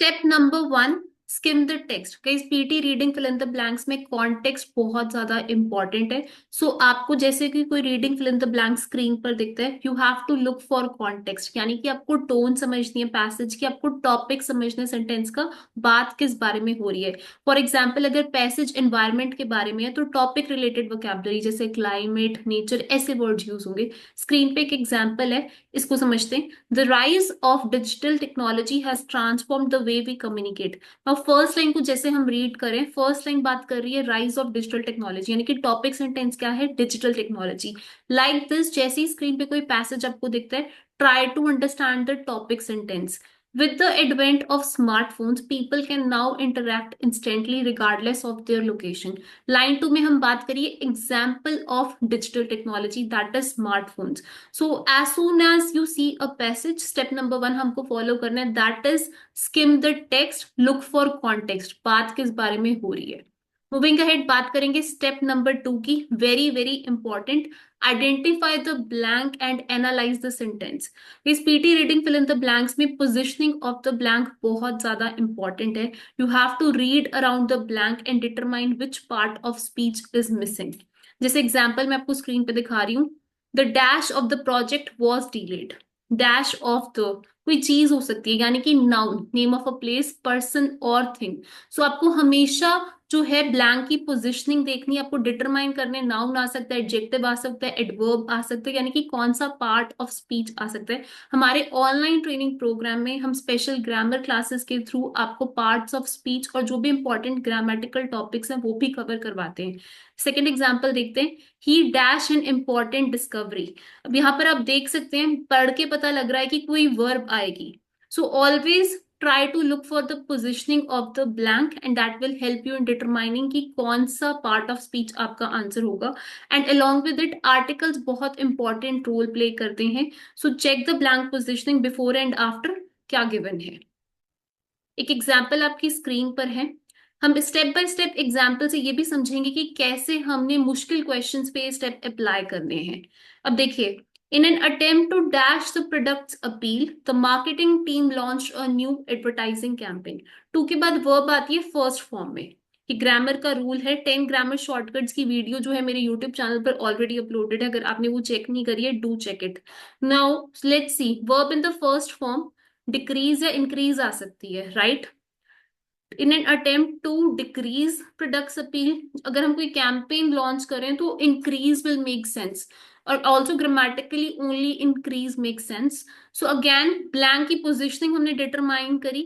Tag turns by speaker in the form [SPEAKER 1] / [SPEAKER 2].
[SPEAKER 1] Step number one, skim the text. Guys, PT reading fill in the blanks में context बहुत ज्यादा important है। So आपको जैसे कि कोई reading fill in the blank screen पर दिखता है, you have to look for context, यानी कि आपको टोन समझनी है पैसेज की, आपको टॉपिक समझना है सेंटेंस का, बात किस बारे में हो रही है। फॉर एग्जाम्पल, अगर पैसेज एनवायरमेंट के बारे में है तो टॉपिक रिलेटेड वोकैबुलरी जैसे क्लाइमेट, नेचर, ऐसे वर्ड्स यूज होंगे। स्क्रीन पे एक एग्जाम्पल है, इसको समझते हैं। The rise of digital technology has transformed the way we communicate. Now first line को जैसे हम रीड करें, फर्स्ट लाइन बात कर रही है राइज ऑफ डिजिटल टेक्नोलॉजी, यानी कि टॉपिक सेंटेंस क्या है, डिजिटल टेक्नोलॉजी। लाइक दिस, जैसी स्क्रीन पे कोई पैसेज आपको दिखता है, try to understand the topic sentence. With the advent of smartphones, people can now interact instantly regardless of their location. Line two में हम बात करिए example of digital technology, that is smartphones. So as soon as you see a passage, step number one हमको follow करना है, that is skim the text, look for context, बात किस बारे में हो रही है। मूविंग अहेड, बात करेंगे स्टेप नंबर टू की, very very important. Identify the blank and analyse the sentence. इस PT reading fill in the blanks में पोजिशनिंग ऑफ द ब्लैंक बहुत ज्यादा इंपॉर्टेंट है। You have to read around the blank and determine which part of speech is missing. जैसे example मैं आपको screen पे दिखा रही हूँ, the dash of the project was delayed. Dash of the कोई चीज हो सकती है, यानी कि noun, name of a place, person और थिंग। सो आपको हमेशा जो है ब्लैंक की पोजिशनिंग देखनी है, आपको डिटरमाइन करने, नाउन आ सकता है, एडजेक्टिव आ सकता है, एडवर्ब आ सकता है, यानी कि कौन सा पार्ट ऑफ स्पीच आ सकता है। हमारे ऑनलाइन ट्रेनिंग प्रोग्राम में हम स्पेशल ग्रामर क्लासेस के थ्रू आपको पार्ट्स ऑफ स्पीच और जो भी इंपॉर्टेंट ग्रामेटिकल टॉपिक्स हैं वो भी कवर करवाते हैं। सेकेंड एग्जाम्पल देखते हैं, ही डैश एन इम्पॉर्टेंट डिस्कवरी। अब यहाँ पर आप देख सकते हैं, पढ़ के पता लग रहा है कि कोई वर्ब आएगी। So always try to look for the positioning of the blank and that will help you in determining कि कौन सा part of speech आपका आंसर होगा। and along with it articles बहुत important role play करते हैं। so check the blank positioning before and after क्या given है। एक एग्जाम्पल आपकी स्क्रीन पर है, हम स्टेप बाय स्टेप एग्जाम्पल से ये भी समझेंगे कि कैसे हमने मुश्किल क्वेश्चंस पे स्टेप अप्लाई करने हैं। अब देखिए, in an attempt to dash the product's appeal, the marketing team launched a new advertising campaign. Two के बाद वर्ब आती है फर्स्ट फॉर्म में। कि ग्रामर का रूल है, 10 ग्रामर शॉर्टकट्स की वीडियो जो है मेरे यूट्यूब चैनल पर ऑलरेडी अपलोडेड है, अगर आपने वो चेक नहीं करी है do check it. Now let's see, verb in the first form decrease या इंक्रीज आ सकती है, right. In an attempt to decrease products appeal, अगर हम कोई कैंपेन लॉन्च करें तो इंक्रीज विल मेक सेंस, और also grammatically only increase make sense. So again blank की पोजिशनिंग हमने डिटरमाइन करी,